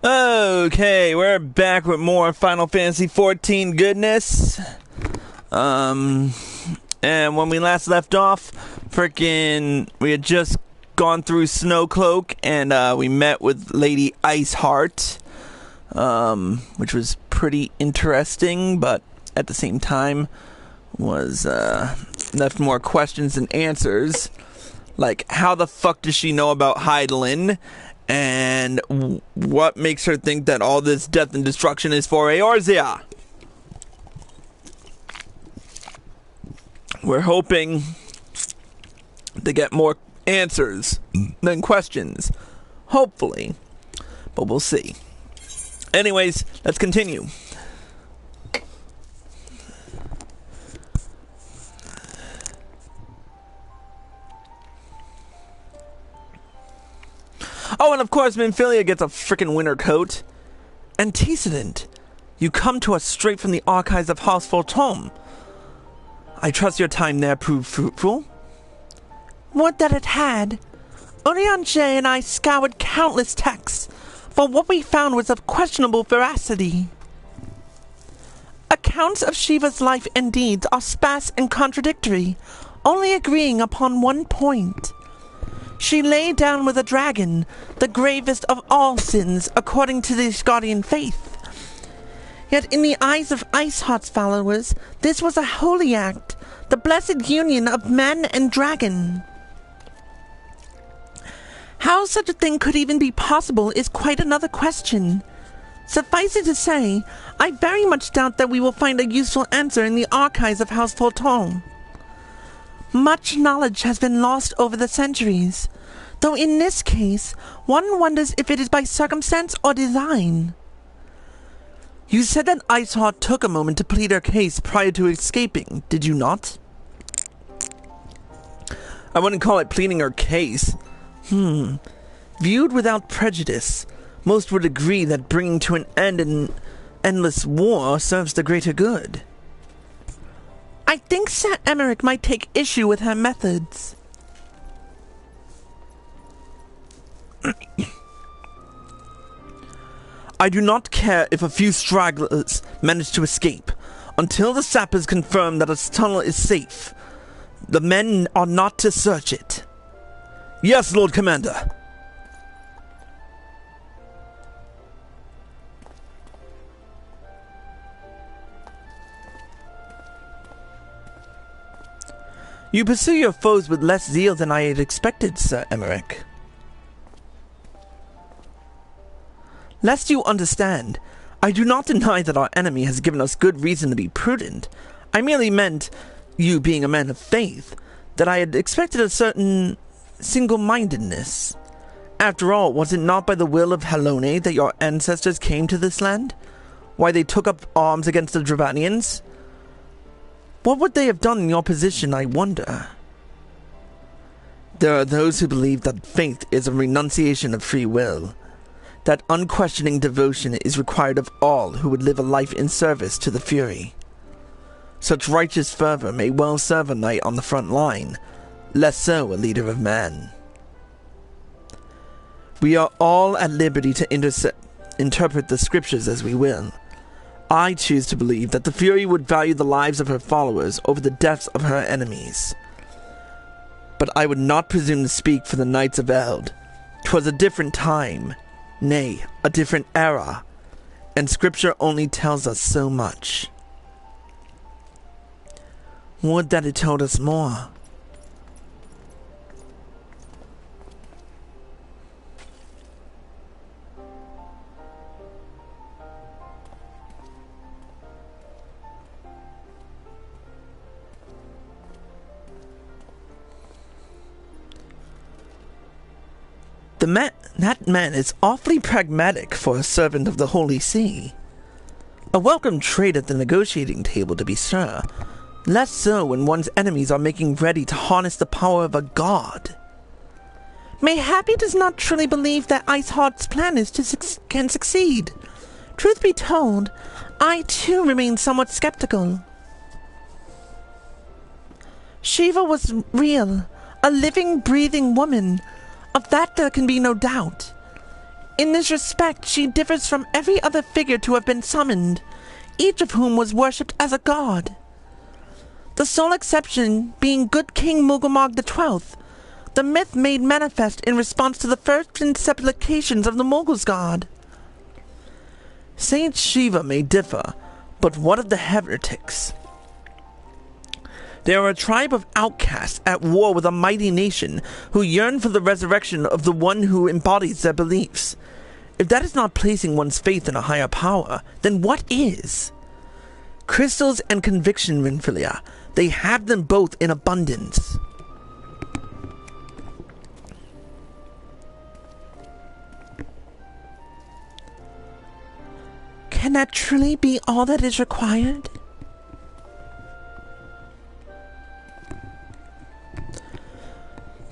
Okay, we're back with more Final Fantasy XIV goodness. And when we last left off, we had just gone through Snowcloak, and we met with Lady Iceheart, which was pretty interesting, but at the same time was left more questions than answers. Like, how the fuck does she know about Hydaelyn? And what makes her think that all this death and destruction is for Eorzea? We're hoping to get more answers than questions. Hopefully. But we'll see. Anyways, let's continue. Oh, and of course, Minfilia gets a frickin' winter coat. Antecedent. You come to us straight from the archives of House Fortome. I trust your time there proved fruitful. Would that it had. Urianger and I scoured countless texts, but what we found was of questionable veracity. Accounts of Shiva's life and deeds are sparse and contradictory, only agreeing upon one point. She lay down with a dragon, the gravest of all sins, according to the Asgardian faith. Yet in the eyes of Iceheart's followers, this was a holy act, the blessed union of man and dragon. How such a thing could even be possible is quite another question. Suffice it to say, I very much doubt that we will find a useful answer in the archives of House Fortome. Much knowledge has been lost over the centuries, though in this case, one wonders if it is by circumstance or design. You said that Iceheart took a moment to plead her case prior to escaping, did you not? I wouldn't call it pleading her case. Viewed without prejudice, most would agree that bringing to an end an endless war serves the greater good. I think Sir Emmerich might take issue with her methods. I do not care if a few stragglers manage to escape. Until the sappers confirm that a tunnel is safe, the men are not to search it. Yes, Lord Commander. You pursue your foes with less zeal than I had expected, Sir Emmerich. Lest you understand, I do not deny that our enemy has given us good reason to be prudent. I merely meant, you being a man of faith, that I had expected a certain single-mindedness. After all, was it not by the will of Halone that your ancestors came to this land? Why they took up arms against the Dravanians? What would they have done in your position, I wonder? There are those who believe that faith is a renunciation of free will, that unquestioning devotion is required of all who would live a life in service to the Fury. Such righteous fervor may well serve a knight on the front line, less so a leader of man. We are all at liberty to interpret the scriptures as we will. I choose to believe that the Fury would value the lives of her followers over the deaths of her enemies. But I would not presume to speak for the Knights of Eld. 'Twas a different time, nay, a different era, and scripture only tells us so much. Would that it told us more. That man is awfully pragmatic for a servant of the Holy See. A welcome trait at the negotiating table, to be sure. Less so when one's enemies are making ready to harness the power of a god. Mayhap he does not truly believe that Iceheart's plan can succeed. Truth be told, I too remain somewhat skeptical. Shiva was real, a living, breathing woman. Of that there can be no doubt. In this respect, she differs from every other figure to have been summoned, each of whom was worshipped as a god. The sole exception being good King Mughal XII, the myth made manifest in response to the first supplications of the Mughals' god. Saint Shiva may differ, but what of the heretics? They are a tribe of outcasts at war with a mighty nation who yearn for the resurrection of the one who embodies their beliefs. If that is not placing one's faith in a higher power, then what is? Crystals and conviction, Minfilia. They have them both in abundance. Can that truly be all that is required?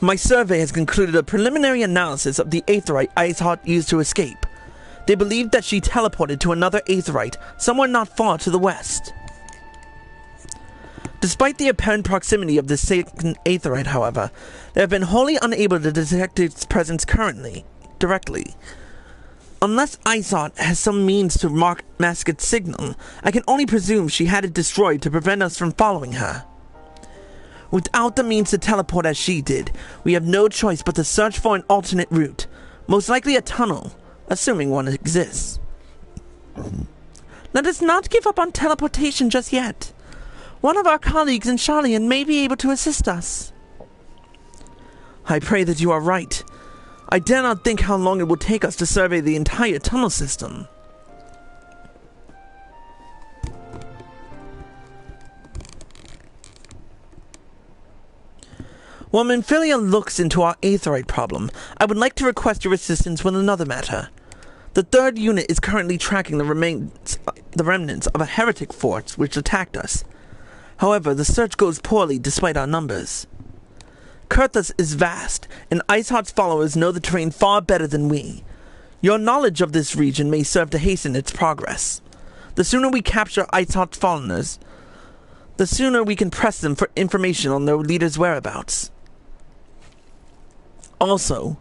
My survey has concluded a preliminary analysis of the Aetherite Iceheart used to escape. They believe that she teleported to another Aetherite somewhere not far to the west. Despite the apparent proximity of the second Aetherite, however, they have been wholly unable to detect its presence directly. Unless Iceheart has some means to mask its signal, I can only presume she had it destroyed to prevent us from following her. Without the means to teleport as she did, we have no choice but to search for an alternate route, most likely a tunnel, assuming one exists. Let us not give up on teleportation just yet. One of our colleagues in Garlean may be able to assist us. I pray that you are right. I dare not think how long it will take us to survey the entire tunnel system. While Minfilia looks into our Aetherite problem, I would like to request your assistance with another matter. The third unit is currently tracking the remnants of a heretic force which attacked us. However, the search goes poorly despite our numbers. Kurthus is vast, and Iceheart's followers know the terrain far better than we. Your knowledge of this region may serve to hasten its progress. The sooner we capture Iceheart's followers, the sooner we can press them for information on their leader's whereabouts. Also,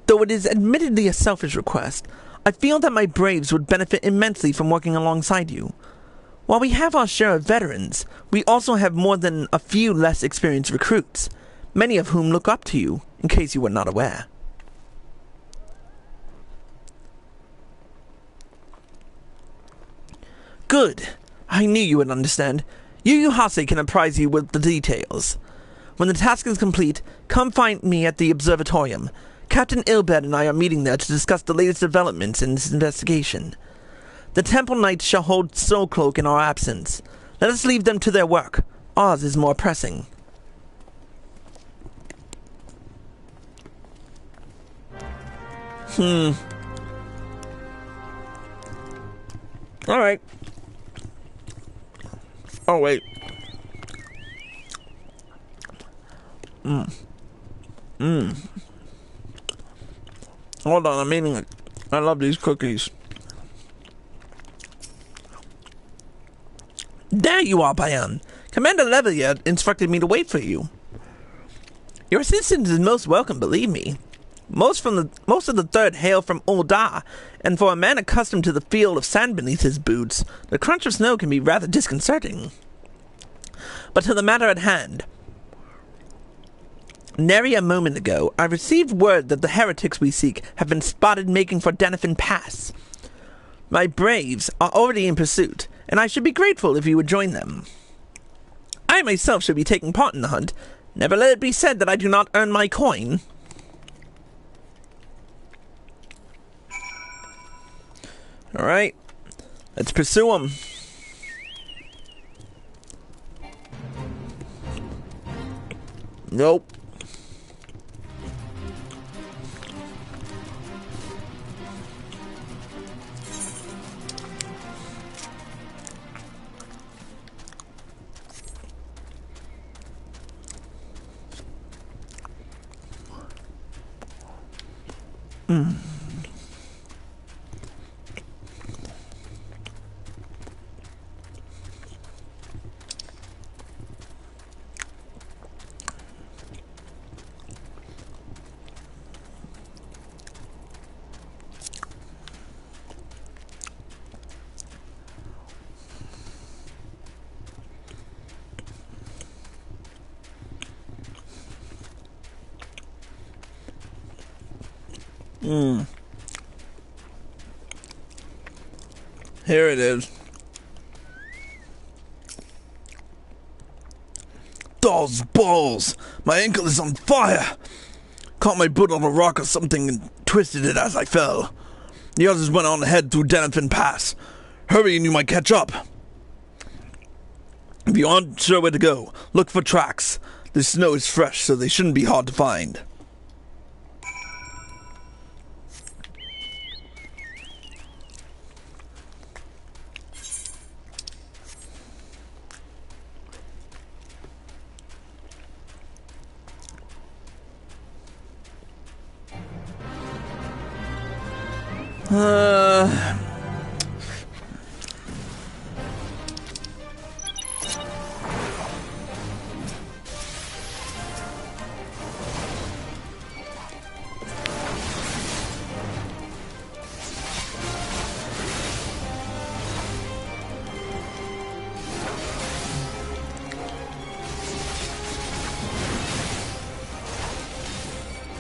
though it is admittedly a selfish request, I feel that my braves would benefit immensely from working alongside you. While we have our share of veterans, we also have more than a few less experienced recruits, many of whom look up to you, in case you were not aware. Good. I knew you would understand. Yu Hase can apprise you with the details. When the task is complete, come find me at the observatorium. Captain Ilbed and I are meeting there to discuss the latest developments in this investigation. The Temple Knights shall hold Soul Cloak in our absence. Let us leave them to their work. Ours is more pressing. Alright. Oh, wait. Hold on, I'm eating it. I love these cookies. There you are, Bayan. Commander Leveilleur instructed me to wait for you. Your assistance is most welcome, believe me. Most of the third hail from Ul'dah, and for a man accustomed to the feel of sand beneath his boots, the crunch of snow can be rather disconcerting. But to the matter at hand. Nary a moment ago, I received word that the heretics we seek have been spotted making for Denethor Pass. My braves are already in pursuit, and I should be grateful if you would join them. I myself should be taking part in the hunt. Never let it be said that I do not earn my coin. Alright, let's pursue them. Nope. Here it is. Those balls! My ankle is on fire! Caught my boot on a rock or something and twisted it as I fell. The others went on ahead through Denethrin Pass. Hurry and you might catch up. If you aren't sure where to go, look for tracks. The snow is fresh, so they shouldn't be hard to find.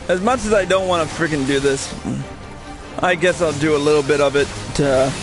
As much as I don't want to freaking do this, I guess I'll do a little bit of it to...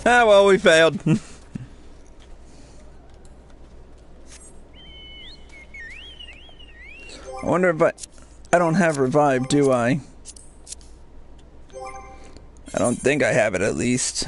Ah, well, we failed. I wonder if I don't have revive, do I? I don't think I have it, at least.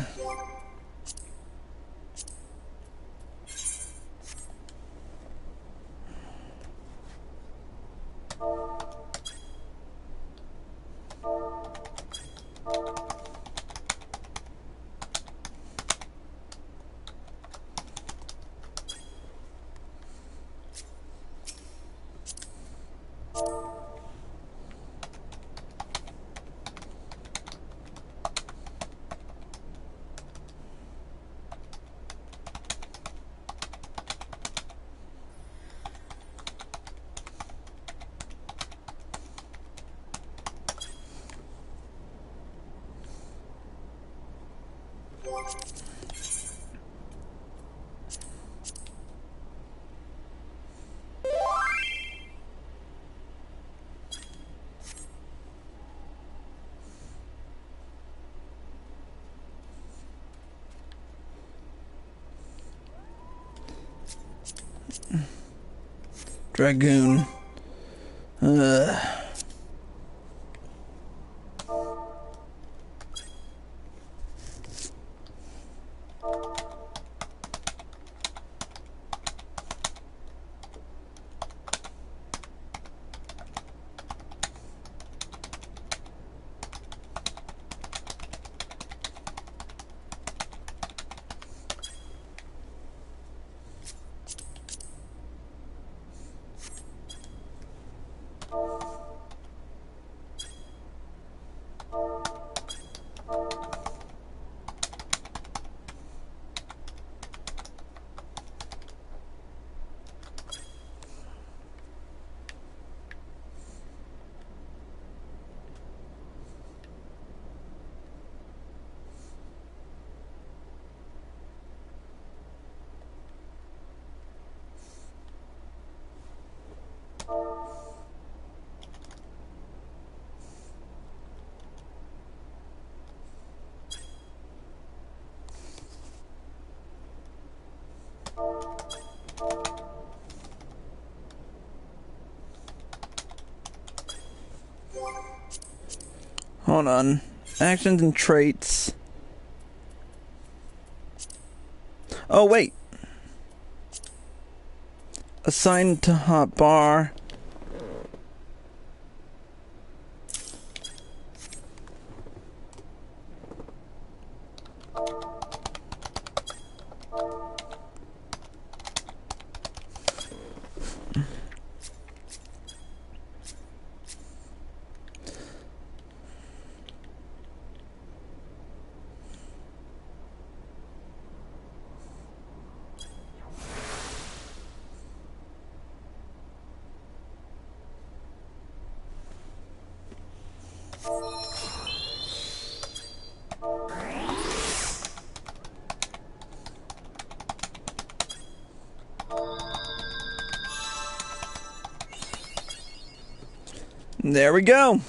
Dragoon. Hold on. Actions and traits. Oh, wait. Assigned to hotbar. There we go.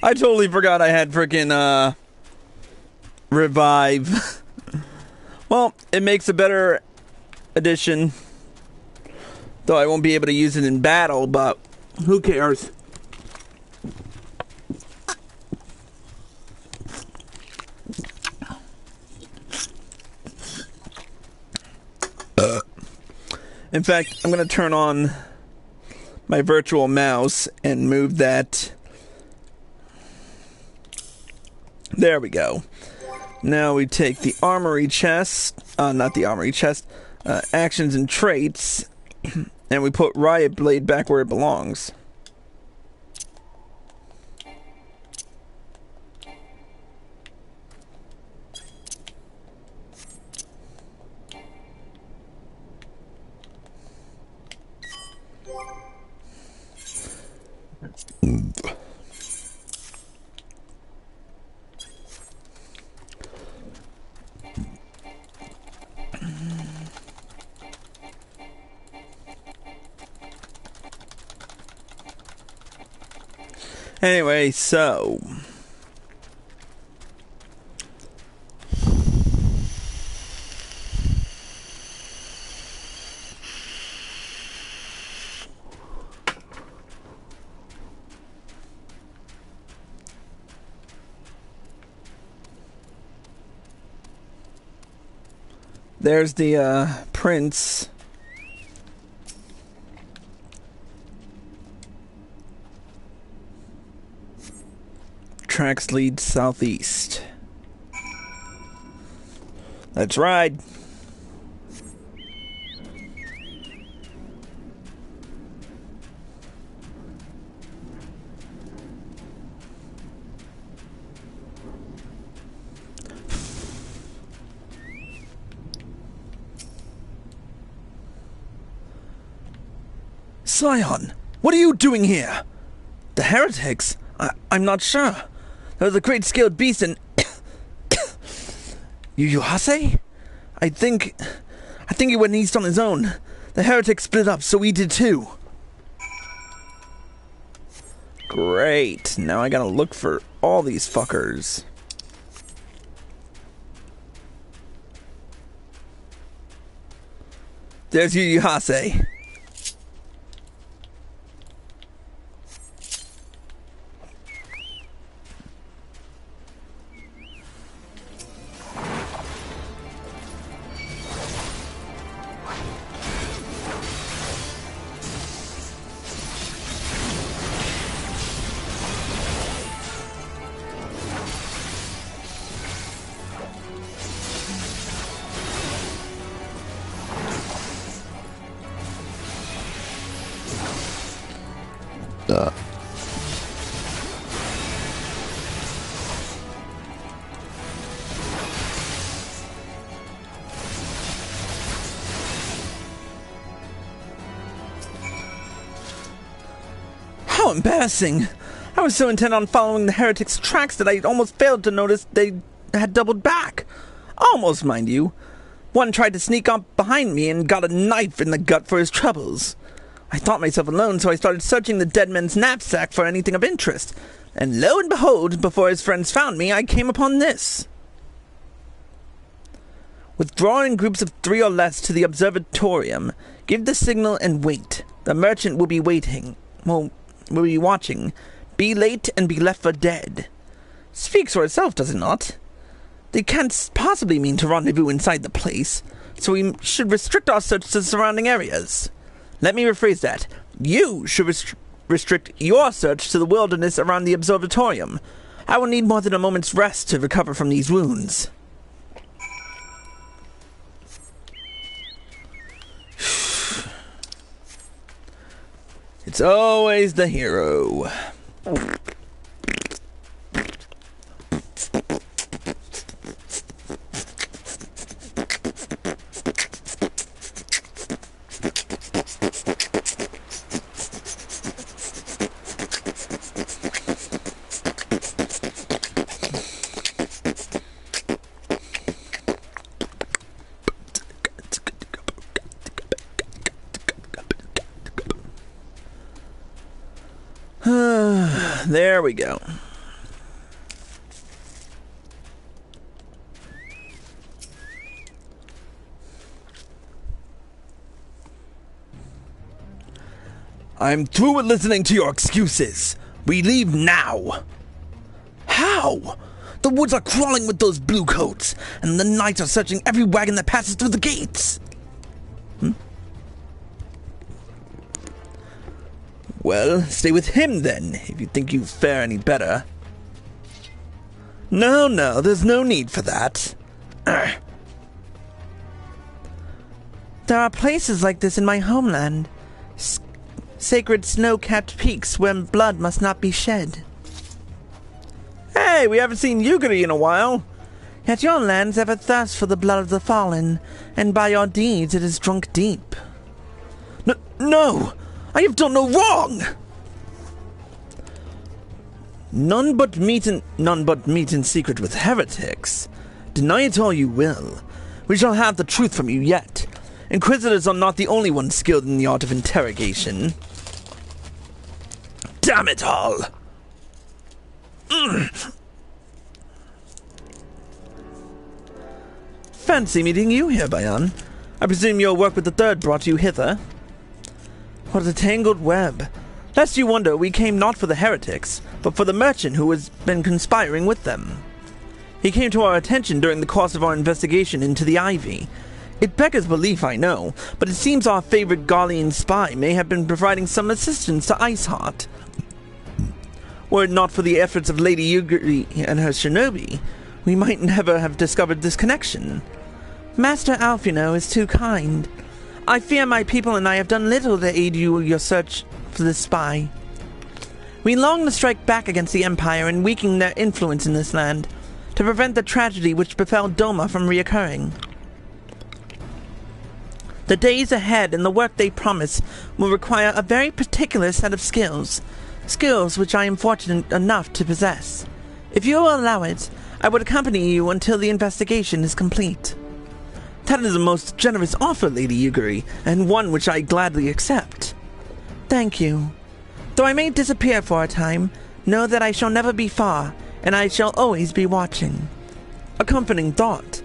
I totally forgot I had frickin' revive. Well, it makes a better addition. Though I won't be able to use it in battle, but who cares? In fact, I'm going to turn on my virtual mouse and move that. There we go. Now we take the armory chest, not the armory chest, actions and traits, and we put Riot Blade back where it belongs. Anyway, so there's the prince. Tracks lead southeast. Let's ride. Scion, what are you doing here? The heretics? I'm not sure. There was a great scaled beast and Yuhase? I think he went east on his own. The heretics split up, so we did too. Great. Now I gotta look for all these fuckers. There's Yuhase. How embarrassing! I was so intent on following the heretics' tracks that I almost failed to notice they had doubled back. Almost, mind you. One tried to sneak up behind me and got a knife in the gut for his troubles. I thought myself alone, so I started searching the dead man's knapsack for anything of interest. And lo and behold, before his friends found me, I came upon this. Withdraw in groups of 3 or less to the observatorium. Give the signal and wait. The merchant will be waiting. Well, will be watching. Be late and be left for dead. Speaks for itself, does it not? They can't possibly mean to rendezvous inside the place, so we should restrict our search to the surrounding areas. Let me rephrase that. You should restrict your search to the wilderness around the observatorium. I will need more than a moment's rest to recover from these wounds. It's always the hero. There we go. I'm through with listening to your excuses. We leave now. How? The woods are crawling with those bluecoats, and the knights are searching every wagon that passes through the gates. Well, stay with him then, if you think you fare any better. No, there's no need for that. There are places like this in my homeland. Sacred snow-capped peaks where blood must not be shed. Hey, we haven't seen Yugiri in a while. Yet your lands ever thirst for the blood of the fallen, and by your deeds it is drunk deep. No! I have done no wrong! None but meet in secret with heretics. Deny it all you will. We shall have the truth from you yet. Inquisitors are not the only ones skilled in the art of interrogation. Damn it all! Fancy meeting you here, Bayan. I presume your work with the Third brought you hither? What a tangled web. Lest you wonder, we came not for the heretics, but for the merchant who has been conspiring with them. He came to our attention during the course of our investigation into the Ivy. It beggars belief, I know, but it seems our favorite Garlean spy may have been providing some assistance to Iceheart. Were it not for the efforts of Lady Yugiri and her shinobi, we might never have discovered this connection. Master Alfino is too kind. I fear my people and I have done little to aid you in your search for this spy. We long to strike back against the Empire and weaken their influence in this land, to prevent the tragedy which befell Doma from reoccurring. The days ahead and the work they promise will require a very particular set of skills which I am fortunate enough to possess. If you will allow it, I would accompany you until the investigation is complete. That is a most generous offer, Lady Yugiri, and one which I gladly accept. Thank you. Though I may disappear for a time, know that I shall never be far, and I shall always be watching. A comforting thought.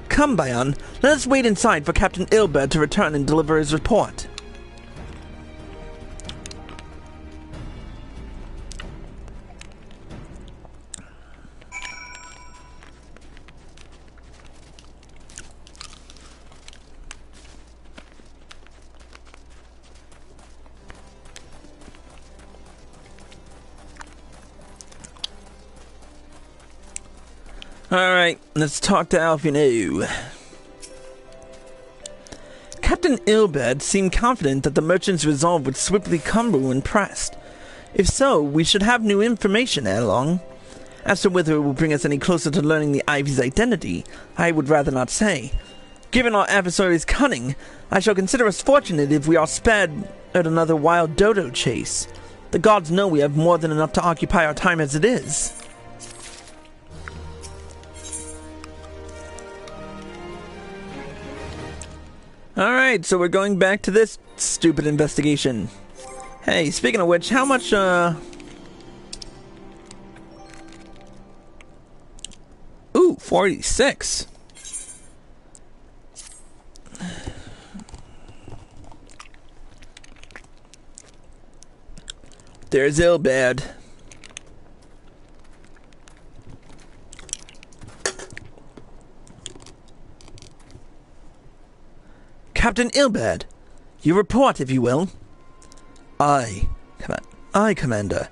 Come, Bayan, let us wait inside for Captain Ilbert to return and deliver his report. Alright, let's talk to Alfino. Captain Ilbert seemed confident that the merchant's resolve would swiftly crumble when pressed. If so, we should have new information ere long. As to whether it will bring us any closer to learning the Ivy's identity, I would rather not say. Given our adversary's cunning, I shall consider us fortunate if we are spared at another wild dodo chase. The gods know we have more than enough to occupy our time as it is. Alright, so we're going back to this stupid investigation. Hey, speaking of which, how much, Ooh, 46. There's Ilbad. Captain Ilbad, your report, if you will. Aye, Commander.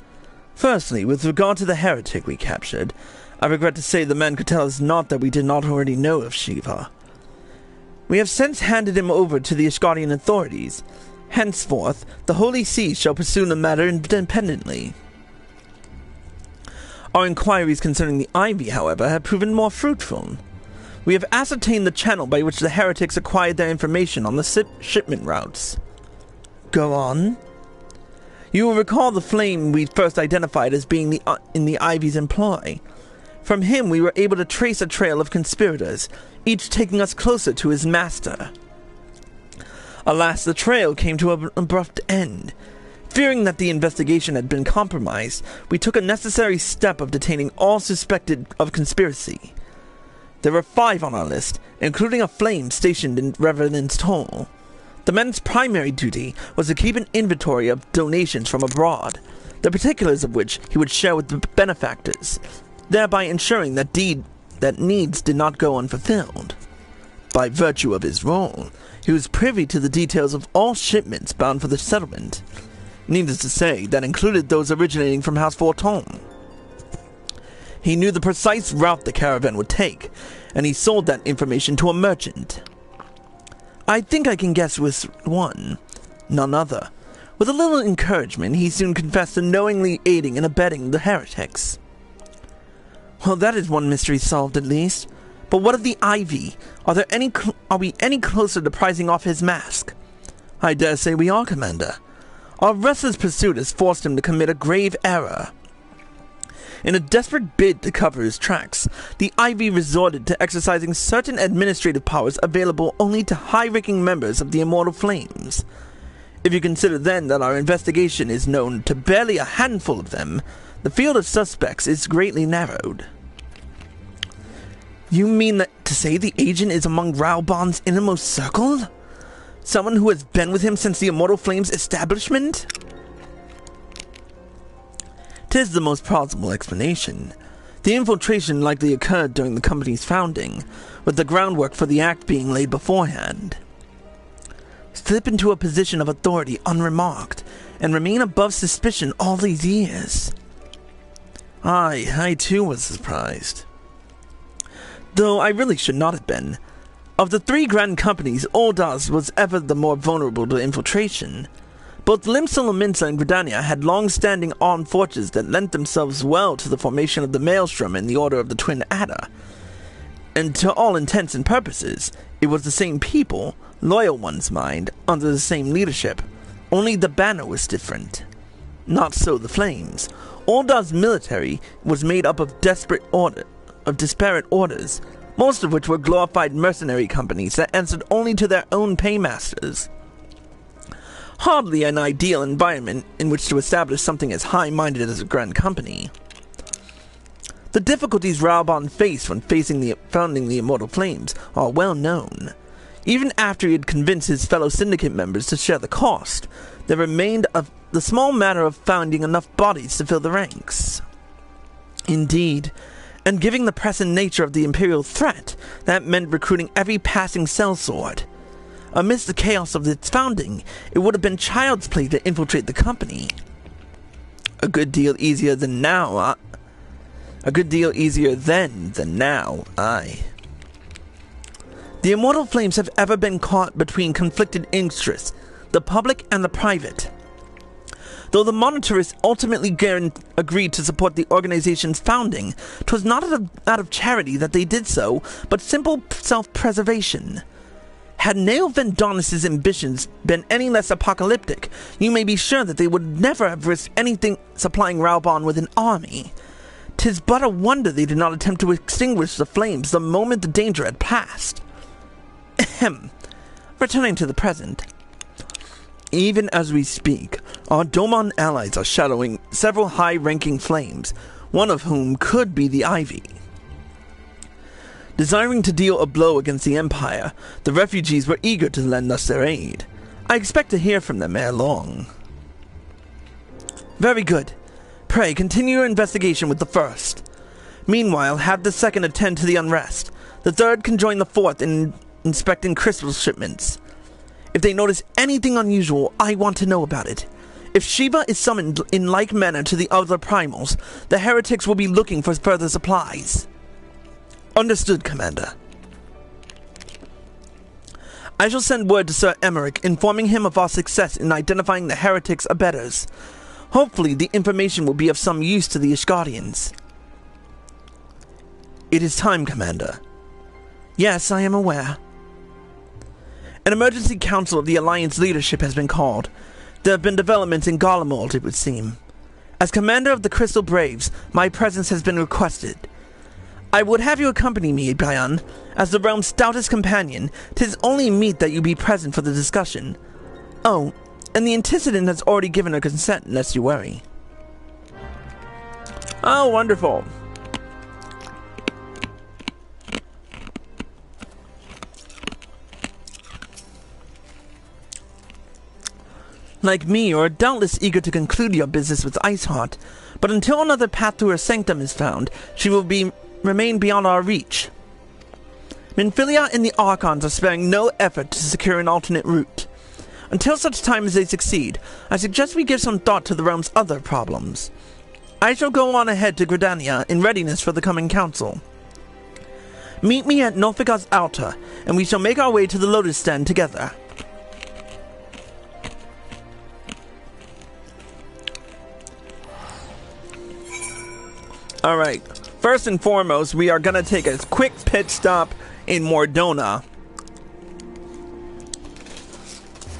Firstly, with regard to the heretic we captured, I regret to say the man could tell us naught that we did not already know of Shiva. We have since handed him over to the Ishgardian authorities. Henceforth, the Holy See shall pursue the matter independently. Our inquiries concerning the Ivy, however, have proven more fruitful. We have ascertained the channel by which the heretics acquired their information on the shipment routes. Go on. You will recall the flame we first identified as being in the Ivy's employ. From him we were able to trace a trail of conspirators, each taking us closer to his master. Alas, the trail came to an abrupt end. Fearing that the investigation had been compromised, we took a necessary step of detaining all suspected of conspiracy. There were 5 on our list, including a flame stationed in Revenant's Toll. The man's primary duty was to keep an inventory of donations from abroad, the particulars of which he would share with the benefactors, thereby ensuring that needs did not go unfulfilled. By virtue of his role, he was privy to the details of all shipments bound for the settlement. Needless to say, that included those originating from House Forton. He knew the precise route the caravan would take, and he sold that information to a merchant. I think I can guess which one. None other. With a little encouragement, he soon confessed to knowingly aiding and abetting the heretics. Well, that is one mystery solved at least. But what of the Ivy? Are we any closer to prizing off his mask? I dare say we are, Commander. Our restless pursuit has forced him to commit a grave error. In a desperate bid to cover his tracks, the Ivy resorted to exercising certain administrative powers available only to high-ranking members of the Immortal Flames. If you consider then that our investigation is known to barely a handful of them, the field of suspects is greatly narrowed. You mean that to say the agent is among Raubon's innermost circle? Someone who has been with him since the Immortal Flames establishment? 'Tis the most plausible explanation. The infiltration likely occurred during the company's founding, with the groundwork for the act being laid beforehand. Slip into a position of authority unremarked, and remain above suspicion all these years. Aye, I too was surprised. Though I really should not have been. Of the 3 grand companies, Oldas was ever the more vulnerable to infiltration. Both Limsa and Gridania had long-standing armed forces that lent themselves well to the formation of the Maelstrom and the Order of the Twin Adder. And to all intents and purposes, it was the same people, loyal ones mind, under the same leadership. Only the banner was different. Not so the Flames. Olda's military was made up of disparate orders, most of which were glorified mercenary companies that answered only to their own paymasters. Hardly an ideal environment in which to establish something as high-minded as a grand company. The difficulties Raubon faced when founding the Immortal Flames are well known. Even after he had convinced his fellow syndicate members to share the cost, there remained the small matter of finding enough bodies to fill the ranks. Indeed, and given the pressing nature of the Imperial threat, that meant recruiting every passing sellsword. Amidst the chaos of its founding, it would have been child's play to infiltrate the company. A good deal easier than now, A good deal easier then than now, aye. The Immortal Flames have ever been caught between conflicted interests, the public and the private. Though the monetarists ultimately agreed to support the organization's founding, 'twas not out of charity that they did so, but simple self-preservation. Had Neo Vendonis' ambitions been any less apocalyptic, you may be sure that they would never have risked anything supplying Raubon with an army. 'Tis but a wonder they did not attempt to extinguish the flames the moment the danger had passed. Ahem. Returning to the present. Even as we speak, our Domon allies are shadowing several high-ranking flames, one of whom could be the Ivy. Desiring to deal a blow against the Empire, the refugees were eager to lend us their aid. I expect to hear from them ere long. Very good. Pray, continue your investigation with the first. Meanwhile, have the second attend to the unrest. The third can join the fourth in inspecting crystal shipments. If they notice anything unusual, I want to know about it. If Shiva is summoned in like manner to the other primals, the heretics will be looking for further supplies. Understood, Commander. I shall send word to Sir Emmerich, informing him of our success in identifying the heretics' abettors. Hopefully, the information will be of some use to the Ishgardians. It is time, Commander. Yes, I am aware. An emergency council of the Alliance leadership has been called. There have been developments in Garlean, it would seem. As Commander of the Crystal Braves, my presence has been requested. I would have you accompany me, Bayan. As the realm's stoutest companion, 'tis only meet that you be present for the discussion. Oh, and the Antecedent has already given her consent, lest you worry. Oh, wonderful. Like me, you are doubtless eager to conclude your business with Iceheart, but until another path to her sanctum is found, she will remain beyond our reach. Minfilia and the Archons are sparing no effort to secure an alternate route. Until such time as they succeed, I suggest we give some thought to the realm's other problems. I shall go on ahead to Gridania in readiness for the coming council. Meet me at Nulfikar's altar, and we shall make our way to the Lotus Stand together. Alright, first and foremost, we are going to take a quick pit stop in Mordona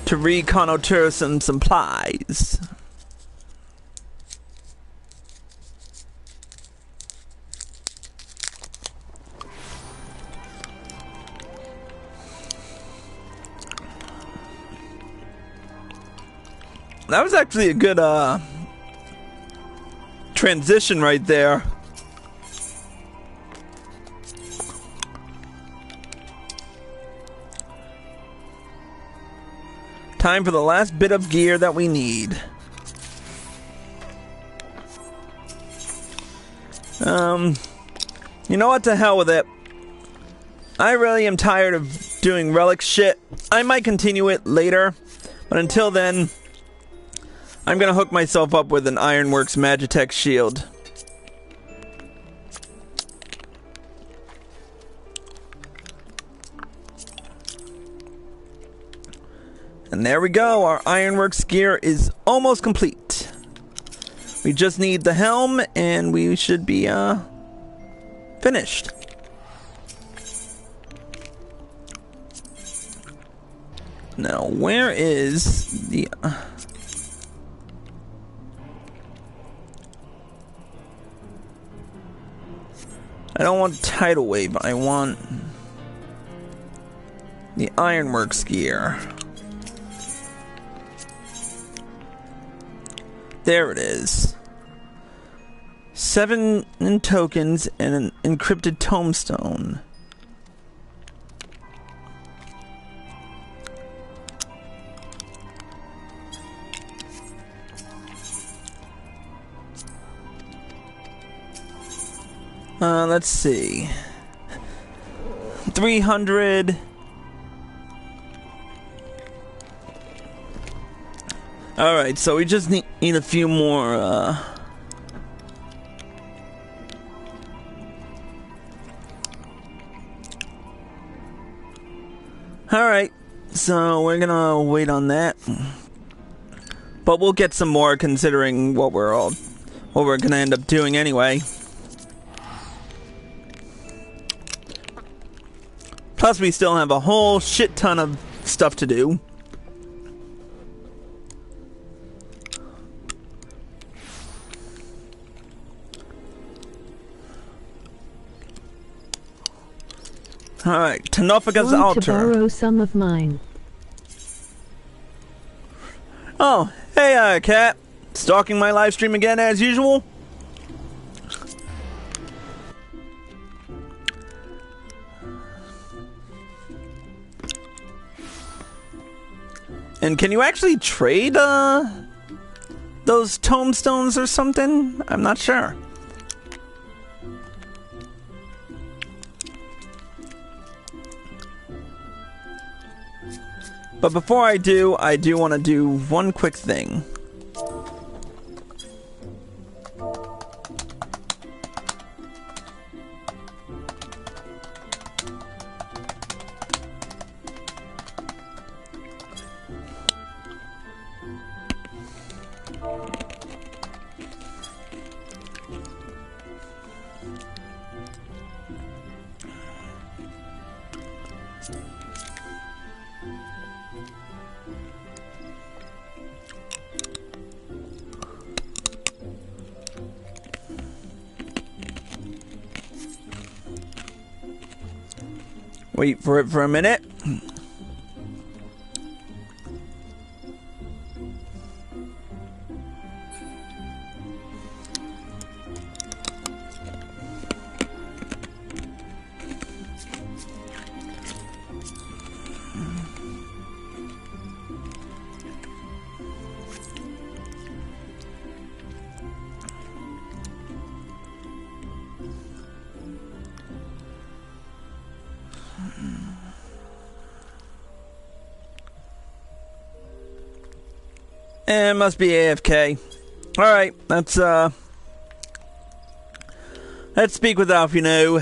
to reconnoiter some supplies. That was actually a good transition right there. Time for the last bit of gear that we need. You know what, to hell with it. I really am tired of doing relic shit. I might continue it later, but until then, I'm gonna hook myself up with an Ironworks Magitech shield. And there we go, our Ironworks gear is almost complete. We just need the helm and we should be finished. Now, where is the I don't want Tidal Wave, I want the Ironworks gear. There it is. 7 tokens and an encrypted tombstone. Let's see. 300. Alright, so we just need a few more, Alright, so we're gonna wait on that. But we'll get some more considering what we're gonna end up doing anyway. Plus we still have a whole shit ton of stuff to do. Alright, Tanofika's altar. To borrow some of mine. Oh, hey, Cat. Stalking my live stream again as usual? And can you actually trade, those tombstones or something? I'm not sure. But before I do want to do one quick thing. Wait for it for a minute. It must be AFK. Alright, let's speak with Alf, you know.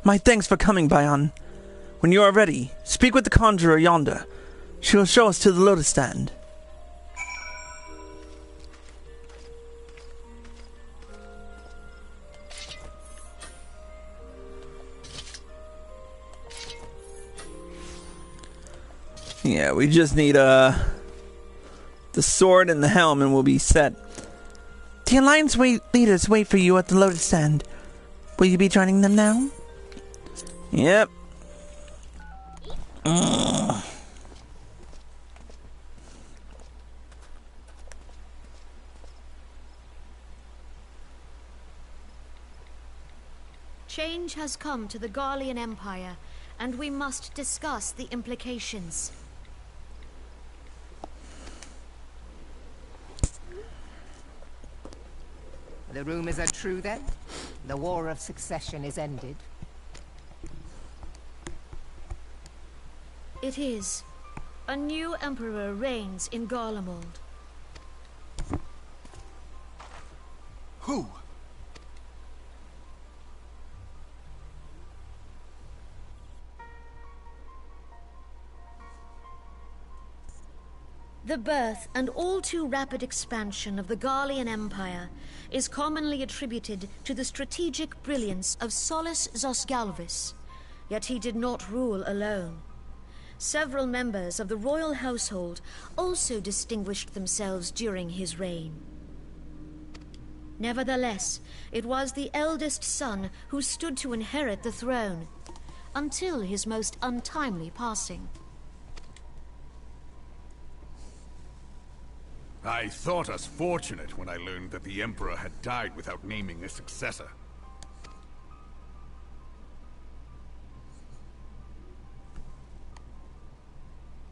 My thanks for coming, Bayan. When you are ready, speak with the conjurer yonder. She will show us to the lotus stand. Yeah, we just need the sword and the helm and we'll be set. The Alliance leaders wait for you at the lotus stand. Will you be joining them now? Yep. Change has come to the Garlean Empire, and we must discuss the implications. The rumors are true then? The War of Succession is ended? It is. A new emperor reigns in Garlemald. Who? The birth and all too rapid expansion of the Garlean Empire is commonly attributed to the strategic brilliance of Solus Zosgalvis, yet he did not rule alone. Several members of the royal household also distinguished themselves during his reign. Nevertheless, it was the eldest son who stood to inherit the throne, until his most untimely passing. I thought us fortunate when I learned that the Emperor had died without naming a successor.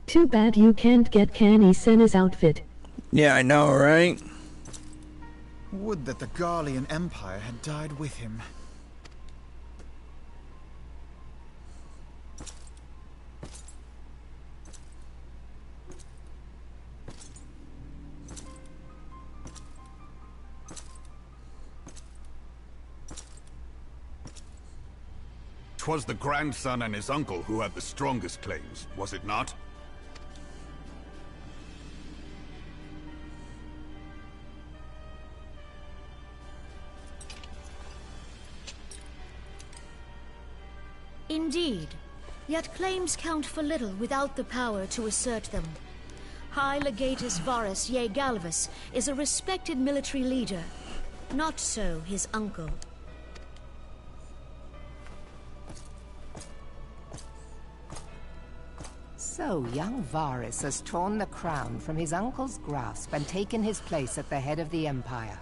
Too bad you can't get Canny Senna's outfit. Yeah, I know, right? Would that the Garlean Empire had died with him. Twas the grandson and his uncle who had the strongest claims, was it not? Indeed. Yet claims count for little without the power to assert them. High Legatus Varus Ye Galvus is a respected military leader. Not so his uncle. So, young Varus has torn the crown from his uncle's grasp and taken his place at the head of the Empire.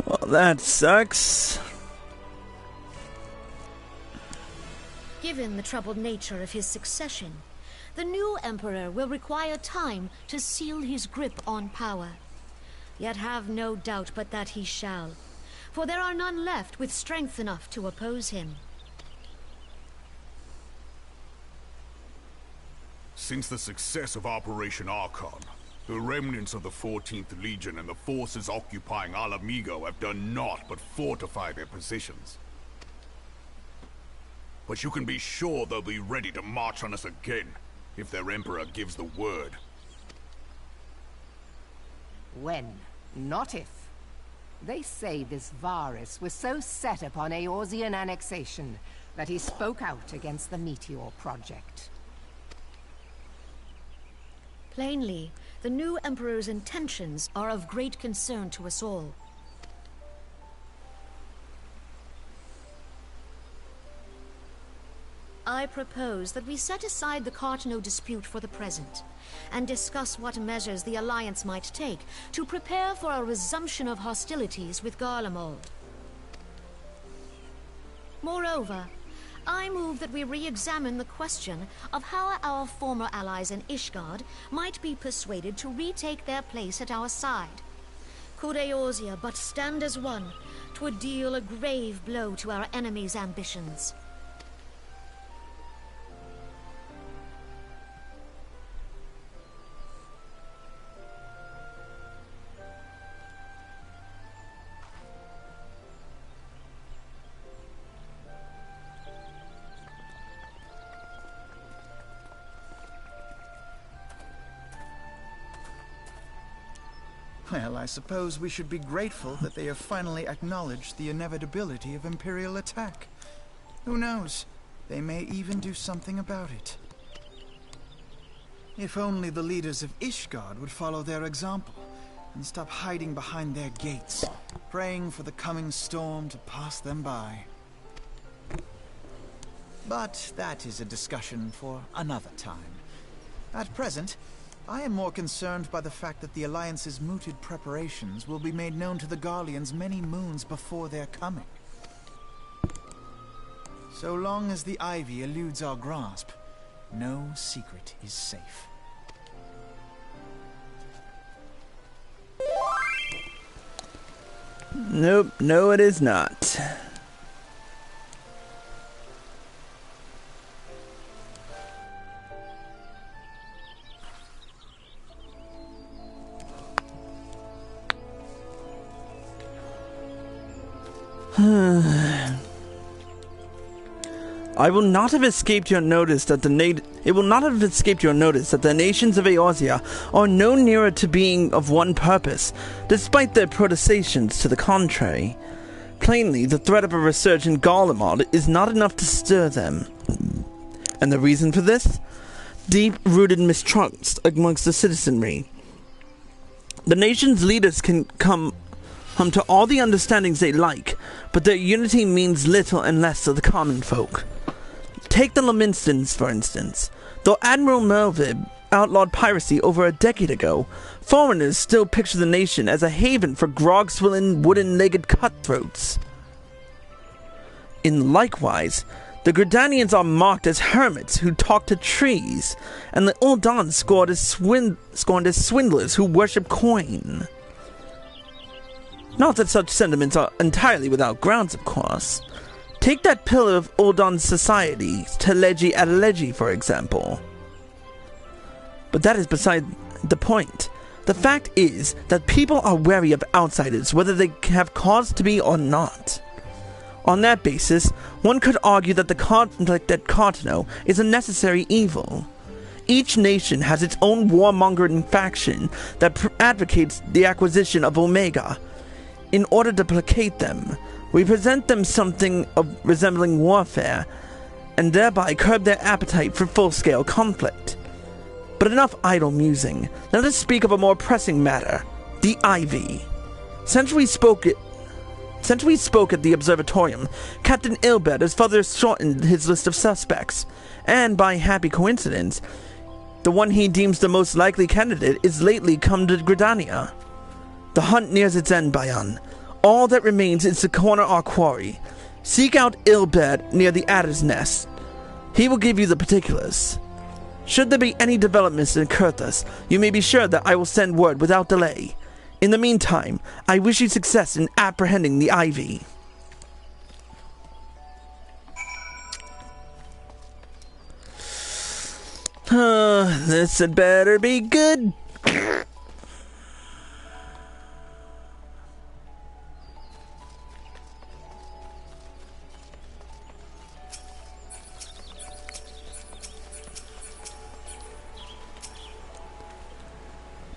Well, that sucks. Given the troubled nature of his succession, the new emperor will require time to seal his grip on power. Yet have no doubt but that he shall, for there are none left with strength enough to oppose him. Since the success of Operation Archon, The remnants of the 14th Legion and the forces occupying Alamigo have done naught but fortify their positions. But you can be sure they'll be ready to march on us again, if their Emperor gives the word. When, not if. They say this Varus was so set upon Eorzean annexation that he spoke out against the Meteor Project. Plainly, the new Emperor's intentions are of great concern to us all. I propose that we set aside the Cartano dispute for the present, and discuss what measures the Alliance might take to prepare for a resumption of hostilities with Garlemald. Moreover, I move that we re-examine the question of how our former allies in Ishgard might be persuaded to retake their place at our side. Could Eorzea but stand as one, 'twould deal a grave blow to our enemies' ambitions. Well, I suppose we should be grateful that they have finally acknowledged the inevitability of Imperial attack. Who knows? They may even do something about it. If only the leaders of Ishgard would follow their example and stop hiding behind their gates, praying for the coming storm to pass them by. But that is a discussion for another time. At present, I am more concerned by the fact that the Alliance's mooted preparations will be made known to the Garleans many moons before their coming. So long as the Ivy eludes our grasp, no secret is safe. Nope, no it is not. It will not have escaped your notice that the nations of Eorzea are no nearer to being of one purpose, despite their protestations to the contrary. Plainly, the threat of a resurgent in Garlemald is not enough to stir them. And the reason for this? Deep-rooted mistrust amongst the citizenry. The nation's leaders can come to all the understandings they like, but their unity means little and less to the common folk. Take the Laminstons, for instance. Though Admiral Melvib outlawed piracy over a decade ago, foreigners still picture the nation as a haven for grog-swilling, wooden-legged cutthroats. In likewise, the Gridanians are mocked as hermits who talk to trees, and the Uldan scorned as swindlers who worship coin. Not that such sentiments are entirely without grounds, of course. Take that pillar of Uldan's society, Teleji Adeleji, for example. But that is beside the point. The fact is that people are wary of outsiders, whether they have cause to be or not. On that basis, one could argue that the conflict at Cartano is a necessary evil. Each nation has its own warmongering faction that advocates the acquisition of Omega. In order to placate them, we present them something resembling warfare, and thereby curb their appetite for full-scale conflict. But enough idle musing. Let us speak of a more pressing matter, the Ivy. Since we spoke at the observatorium, Captain Ilbert has further shortened his list of suspects, and by happy coincidence, the one he deems the most likely candidate is lately come to Gridania. The hunt nears its end, Bayan. All that remains is to corner our quarry. Seek out Ilbert near the Adder's Nest. He will give you the particulars. Should there be any developments in Kurthus, you may be sure that I will send word without delay. In the meantime, I wish you success in apprehending the Ivy. This had better be good.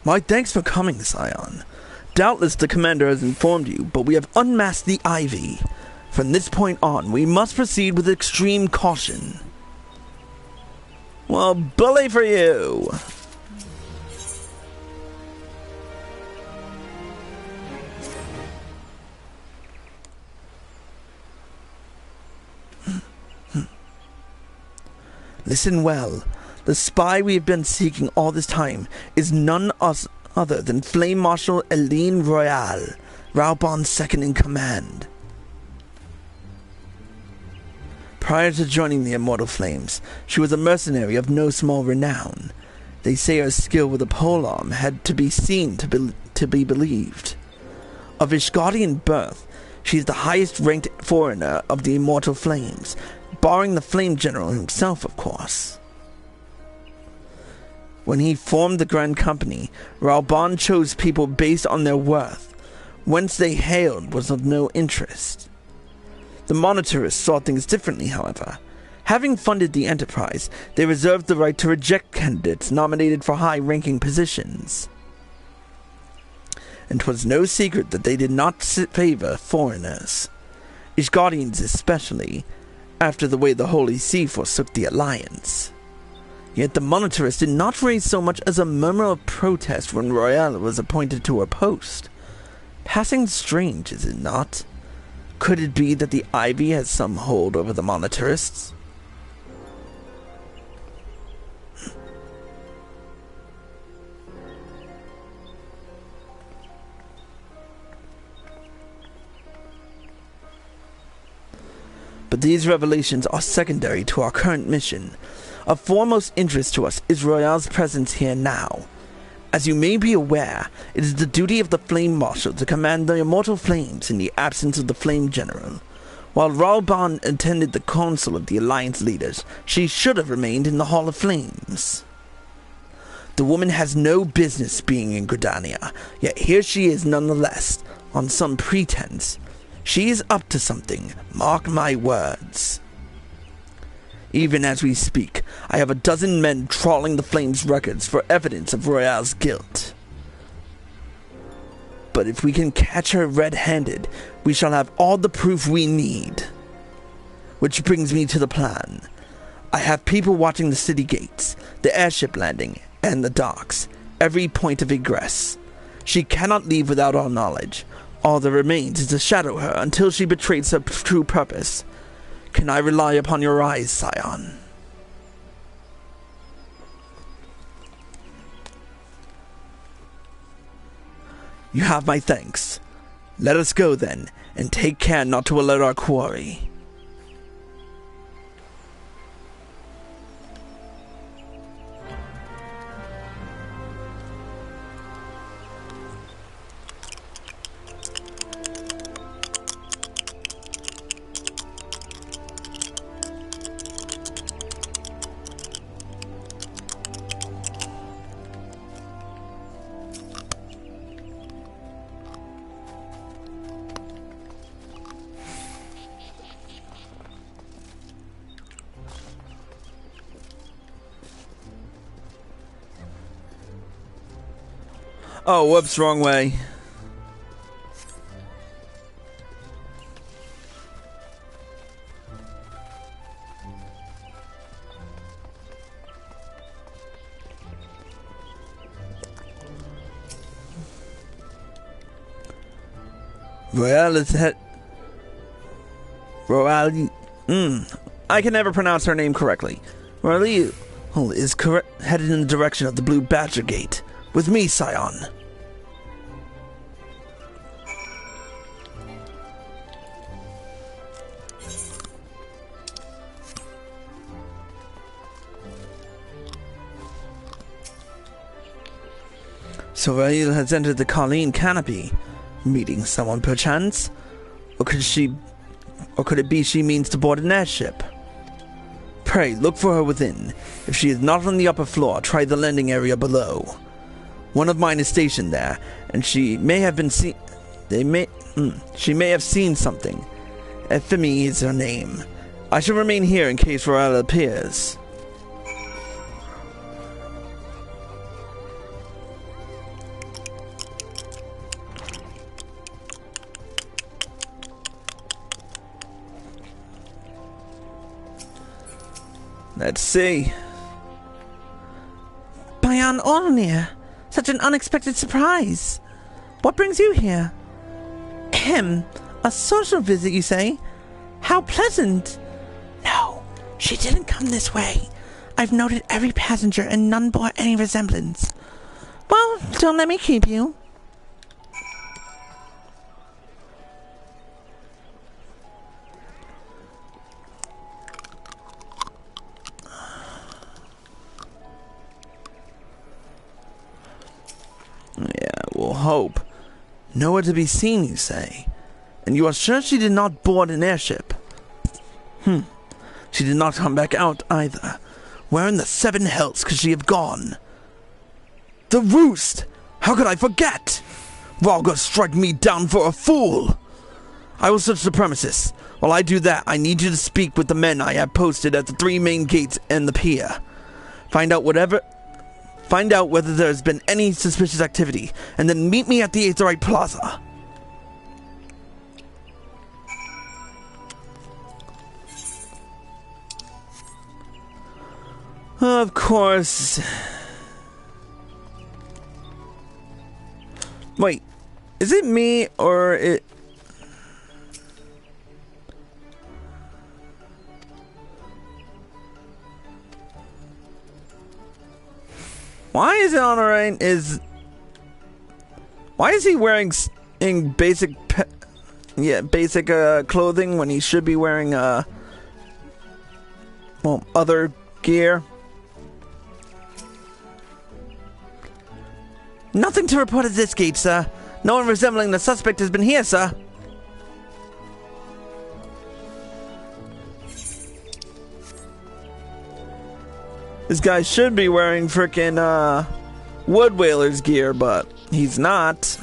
My thanks for coming, Scion. Doubtless the commander has informed you, but we have unmasked the Ivy. From this point on, we must proceed with extreme caution. Well, bully for you! Listen well. The spy we have been seeking all this time is none other than Flame Marshal Eileen Royale, Raubon's second in command. Prior to joining the Immortal Flames, she was a mercenary of no small renown. They say her skill with a polearm had to be seen to be believed. Of Ishgardian birth, she is the highest-ranked foreigner of the Immortal Flames, barring the Flame General himself, of course. When he formed the Grand Company, Raubon chose people based on their worth. Whence they hailed was of no interest. The Monitorists saw things differently, however. Having funded the enterprise, they reserved the right to reject candidates nominated for high-ranking positions. And 'twas no secret that they did not favor foreigners, Ishgardians especially, after the way the Holy See forsook the Alliance. Yet the Monitorists did not raise so much as a murmur of protest when Royale was appointed to her post. Passing strange, is it not? Could it be that the Ivy has some hold over the Monitorists? But these revelations are secondary to our current mission. Of foremost interest to us is Royale's presence here now. As you may be aware, it is the duty of the Flame Marshal to command the Immortal Flames in the absence of the Flame General. While Raubon attended the council of the Alliance leaders, she should have remained in the Hall of Flames. The woman has no business being in Gridania, yet here she is nonetheless, on some pretense. She is up to something, mark my words. Even as we speak, I have a dozen men trawling the Flames' records for evidence of Royale's guilt. But if we can catch her red-handed, we shall have all the proof we need. Which brings me to the plan. I have people watching the city gates, the airship landing, and the docks, every point of egress. She cannot leave without our knowledge. All that remains is to shadow her until she betrays her true purpose. Can I rely upon your eyes, Scion? You have my thanks. Let us go then, and take care not to alert our quarry. Oh, whoops, wrong way. Royale is I can never pronounce her name correctly. Royale is headed in the direction of the Blue Badger Gate. With me, Scion. So Rael has entered the Garlean canopy, meeting someone perchance? Or could it be she means to board an airship? Pray, look for her within. If she is not on the upper floor, try the landing area below. One of mine is stationed there, and she may have been seen. She may have seen something. Ephemy is her name. I shall remain here in case Royale appears. Let's see. Bayan Olnir, such an unexpected surprise. What brings you here? Ahem, a social visit, you say? How pleasant. No, she didn't come this way. I've noted every passenger and none bore any resemblance. Well, don't let me keep you. Yeah, we'll hope. Nowhere to be seen, you say? And you are sure she did not board an airship? She did not come back out either. Where in the seven hells could she have gone? The roost! How could I forget? Valga struck me down for a fool! I will search the premises. While I do that, I need you to speak with the men I have posted at the 3 main gates and the pier. Find out whether there has been any suspicious activity, and then meet me at the Aetherite Plaza. Of course. Wait, is it me or it? Why is it on the right? Why is he wearing in basic clothing when he should be wearing other gear? Nothing to report at this gate, sir. No one resembling the suspect has been here, sir. This guy should be wearing frickin' Wood Whaler's gear, but he's not.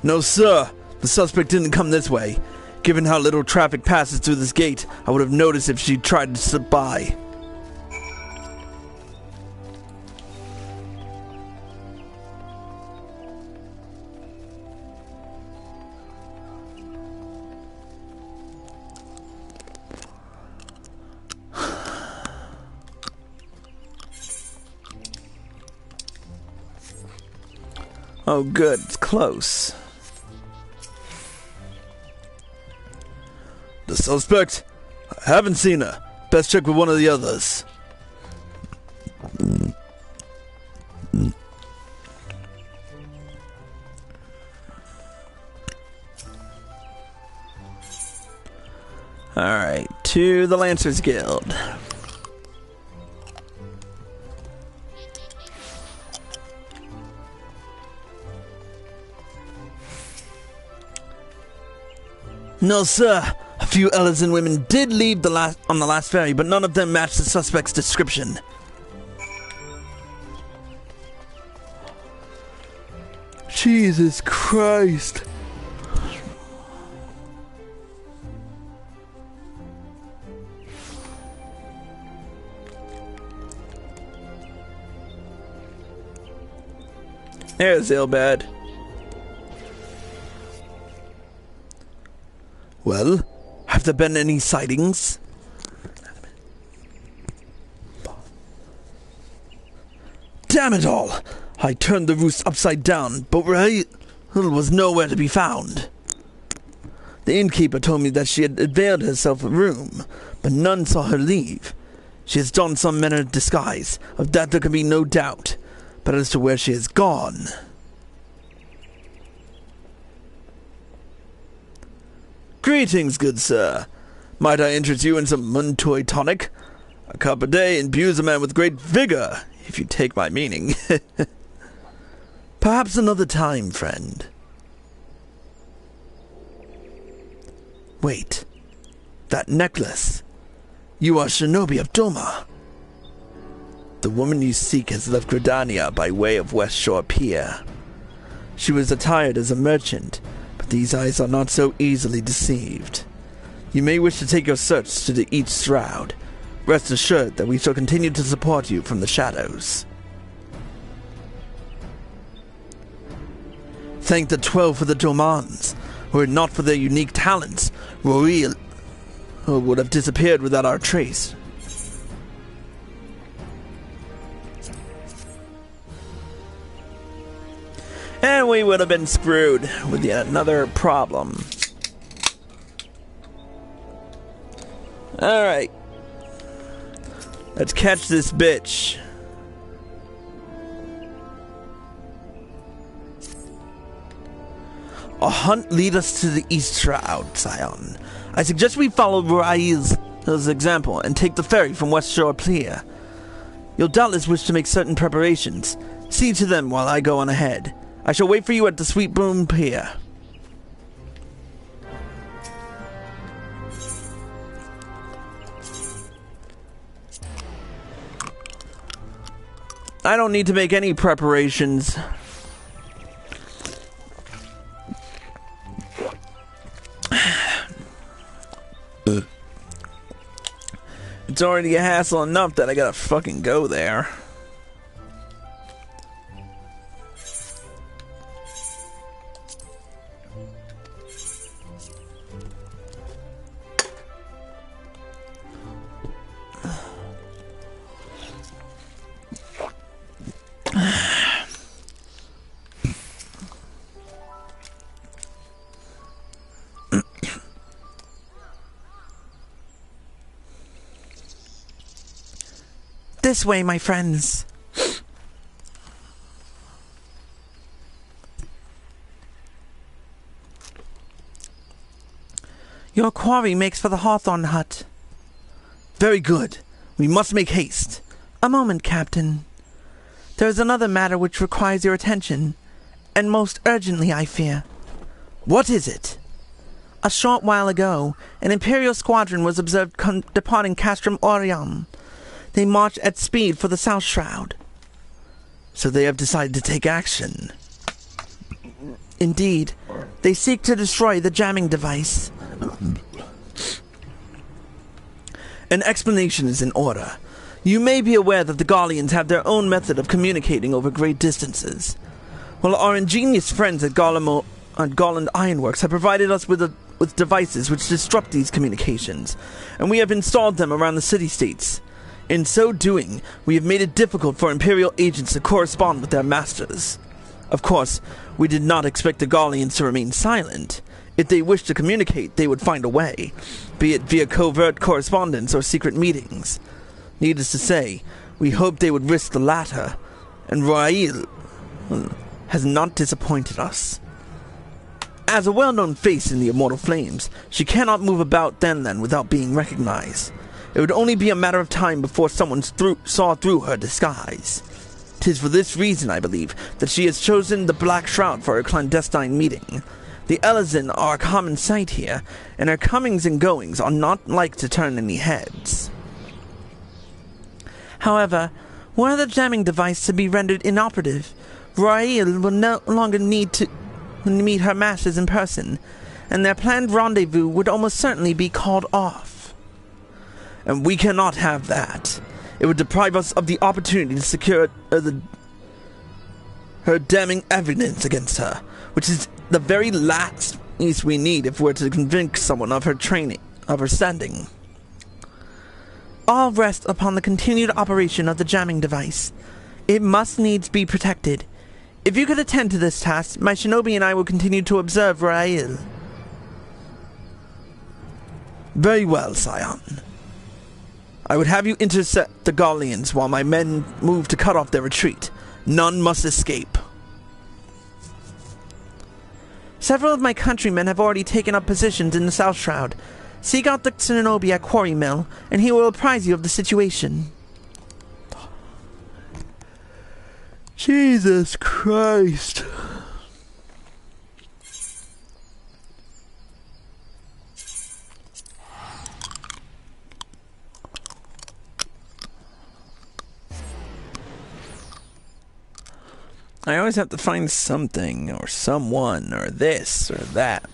No, sir. The suspect didn't come this way. Given how little traffic passes through this gate, I would have noticed if she tried to slip by. Oh, good. It's close. The suspect? I haven't seen her. Best check with one of the others. Alright, to the Lancers Guild. No, sir. A few Ellison women did leave on the last ferry, but none of them matched the suspect's description. Jesus Christ. There's Ilbad. Well, have there been any sightings? Damn it all! I turned the roost upside down, but Rahil was nowhere to be found. The innkeeper told me that she had availed herself a room, but none saw her leave. She has donned some manner of disguise, of that there can be no doubt. But as to where she has gone... Greetings, good sir. Might I interest you in some Muntoy tonic? A cup a day imbues a man with great vigor. if you take my meaning. Perhaps another time, friend. Wait. That necklace. You are Shinobi of Doma. The woman you seek has left Gridania by way of West Shore Pier. She was attired as a merchant, but these eyes are not so easily deceived. You may wish to take your search to the East Shroud. Rest assured that we shall continue to support you from the shadows. Thank the 12 for the Domans. Were it not for their unique talents, Royal would have disappeared without our trace. And we would have been screwed with yet another problem. Alright. Let's catch this bitch. A hunt lead us to the East Shroud, Scion. I suggest we follow Rail's example and take the ferry from West Shore Pier. You'll doubtless wish to make certain preparations. See to them while I go on ahead. I shall wait for you at the Sweet Boom Pier. I don't need to make any preparations. It's already a hassle enough that I gotta fucking go there. This way, my friends. Your quarry makes for the Hawthorn Hut. Very good. We must make haste. A moment, Captain. There is another matter which requires your attention, and most urgently, I fear. What is it? A short while ago, an Imperial squadron was observed departing Castrum Orium. They march at speed for the South Shroud. So they have decided to take action. Indeed, they seek to destroy the jamming device. An explanation is in order. You may be aware that the Garleans have their own method of communicating over great distances. Well, our ingenious friends at Garland Ironworks have provided us with devices which disrupt these communications, and we have installed them around the city-states. In so doing, we have made it difficult for Imperial agents to correspond with their masters. Of course, we did not expect the Garleans to remain silent. If they wished to communicate, they would find a way, be it via covert correspondence or secret meetings. Needless to say, we hoped they would risk the latter, and Royal has not disappointed us. As a well-known face in the Immortal Flames, she cannot move about then without being recognized. It would only be a matter of time before someone saw through her disguise. 'Tis for this reason, I believe, that she has chosen the Black Shroud for her clandestine meeting. The Elizin are a common sight here, and her comings and goings are not like to turn any heads. However, were the jamming device to be rendered inoperative, Royal will no longer need to meet her masters in person, and their planned rendezvous would almost certainly be called off. And we cannot have that. It would deprive us of the opportunity to secure her damning evidence against her, which is the very last piece we need if we're to convince someone of her standing. All rest upon the continued operation of the jamming device. It must needs be protected. If you could attend to this task, my shinobi and I will continue to observe Rael. Very well, Scion. I would have you intercept the Garleans while my men move to cut off their retreat. None must escape. Several of my countrymen have already taken up positions in the South Shroud. Seek out the shinobi at Quarry Mill, and he will apprise you of the situation. Jesus Christ. I always have to find something, or someone, or this, or that.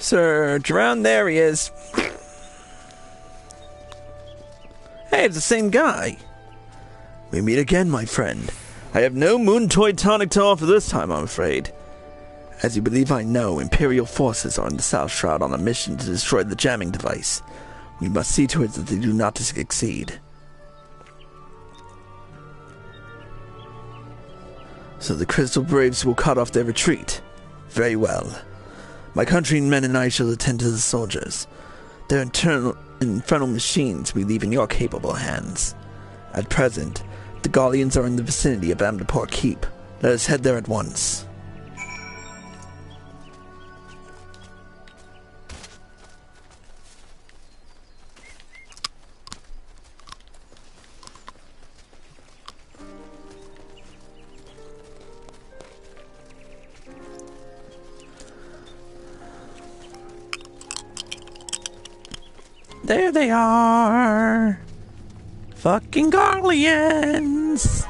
Search around, there he is. Hey, it's the same guy. We meet again, my friend. I have no moon toy tonic to offer this time, I'm afraid. As you believe I know, Imperial forces are in the South Shroud on a mission to destroy the jamming device. We must see to it that they do not succeed. So the Crystal Braves will cut off their retreat. Very well. My countrymen and I shall attend to the soldiers. Their infernal machines we leave in your capable hands. At present, the Garleans are in the vicinity of Amdapor Keep. Let us head there at once. There they are! Fucking Garleans!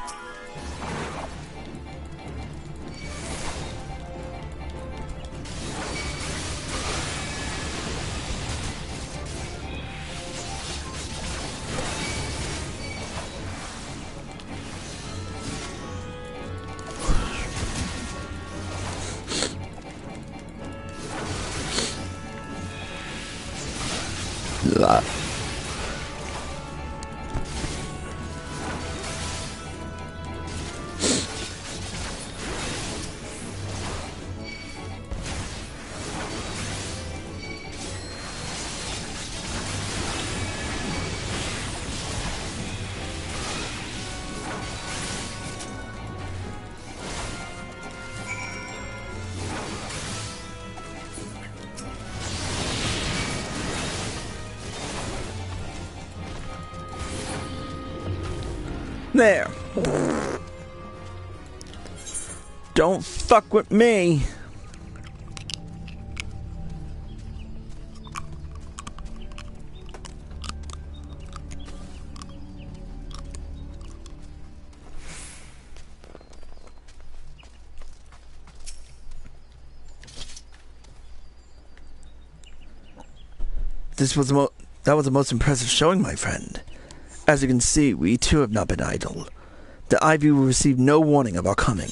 La. There. Don't fuck with me. That was the most impressive showing, my friend. As you can see, we too have not been idle. The Ivy will receive no warning of our coming.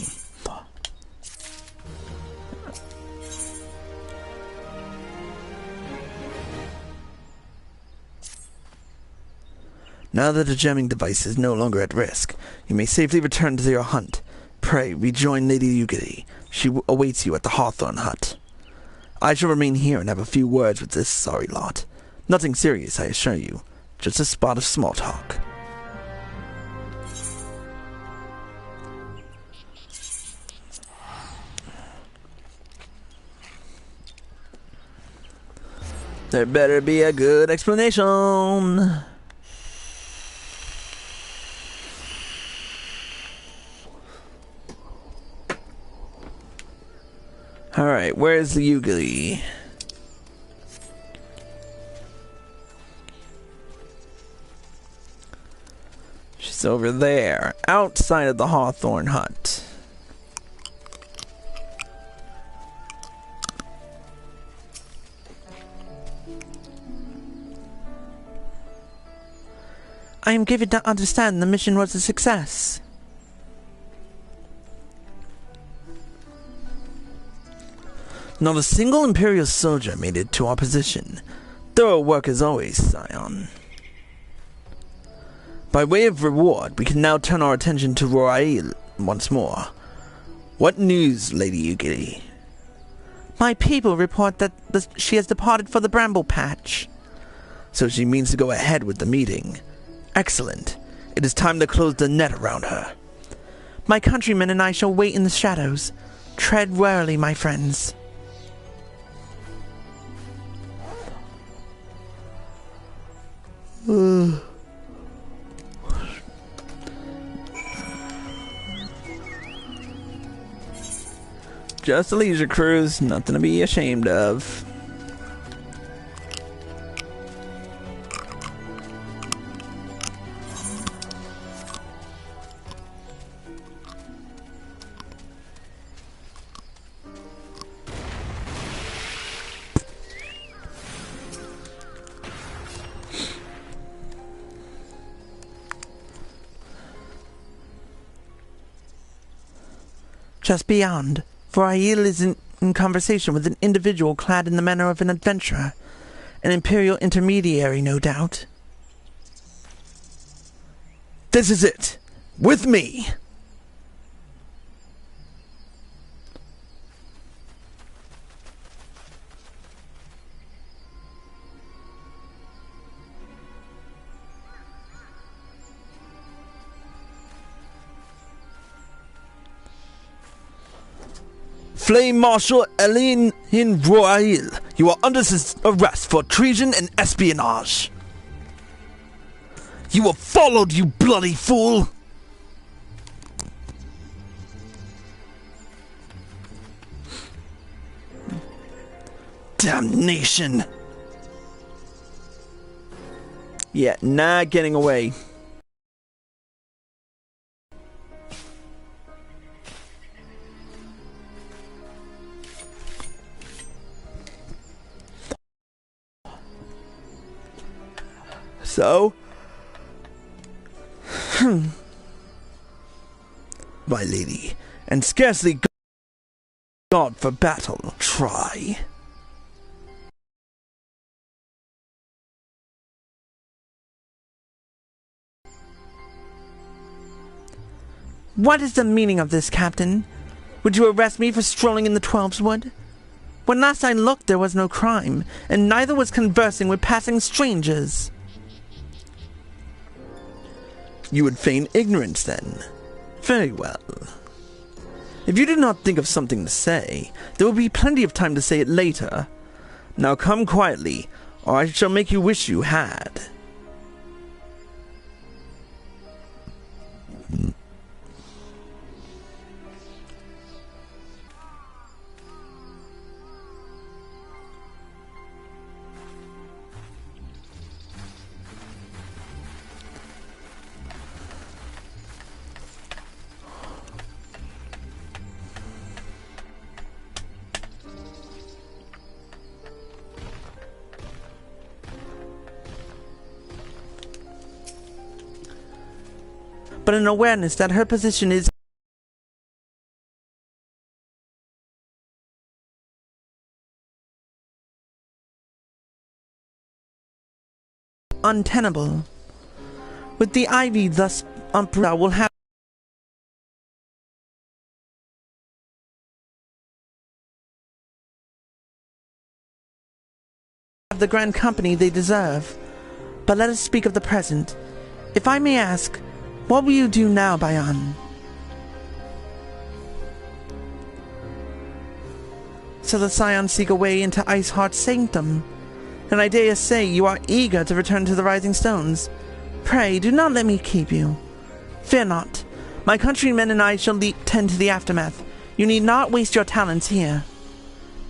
Now that the jamming device is no longer at risk, you may safely return to your hunt. Pray, rejoin Lady Yugiri. She awaits you at the Hawthorne Hut. I shall remain here and have a few words with this sorry lot. Nothing serious, I assure you. Just a spot of small talk. There better be a good explanation. Alright, where's the Yugiri? She's over there, outside of the Hawthorne Hut. I am given to understand the mission was a success. Not a single Imperial soldier made it to our position. Thorough work as always, Scion. By way of reward, we can now turn our attention to Rorail once more. What news, Lady Yugiri? My people report that she has departed for the Bramble Patch. So she means to go ahead with the meeting. Excellent. It is time to close the net around her. My countrymen and I shall wait in the shadows. Tread warily, my friends. Just a leisure cruise, nothing to be ashamed of. Just beyond, for Aiel is in conversation with an individual clad in the manner of an adventurer. An Imperial intermediary, no doubt. This is it! With me! Flame Marshal Elin Royal, you are under arrest for treason and espionage. You were followed, you bloody fool! Damnation! Yeah, not getting away. So, my lady, and scarcely God for battle, try. What is the meaning of this, Captain? Would you arrest me for strolling in the Twelves Wood? When last I looked, there was no crime, and neither was conversing with passing strangers. You would feign ignorance, then. Very well. If you do not think of something to say, there will be plenty of time to say it later. Now come quietly, or I shall make you wish you had. But an awareness that her position is untenable. With the ivy thus uprooted, will have the grand company they deserve. But let us speak of the present. If I may ask, what will you do now, Bayan? So the Scions seek a way into Iceheart's sanctum, and I dare say you are eager to return to the Rising Stones. Pray, do not let me keep you. Fear not. My countrymen and I shall tend to the aftermath. You need not waste your talents here.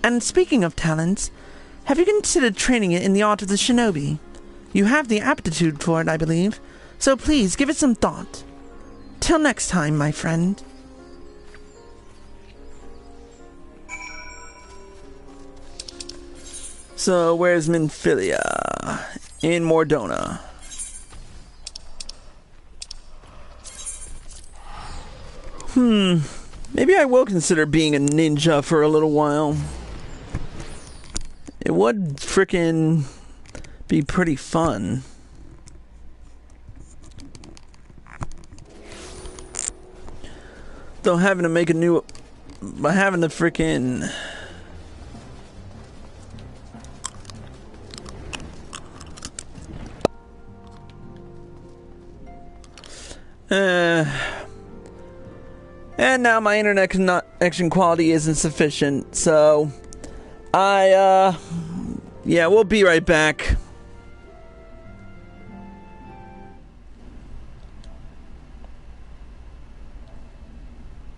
And speaking of talents, have you considered training it in the art of the shinobi? You have the aptitude for it, I believe. So please, give it some thought. Till next time, my friend. So, where's Minfilia? In Mordona. Maybe I will consider being a ninja for a little while. It would frickin' be pretty fun. Though having to make a new... having to frickin'... And now my internet connection quality isn't sufficient, so... yeah, we'll be right back.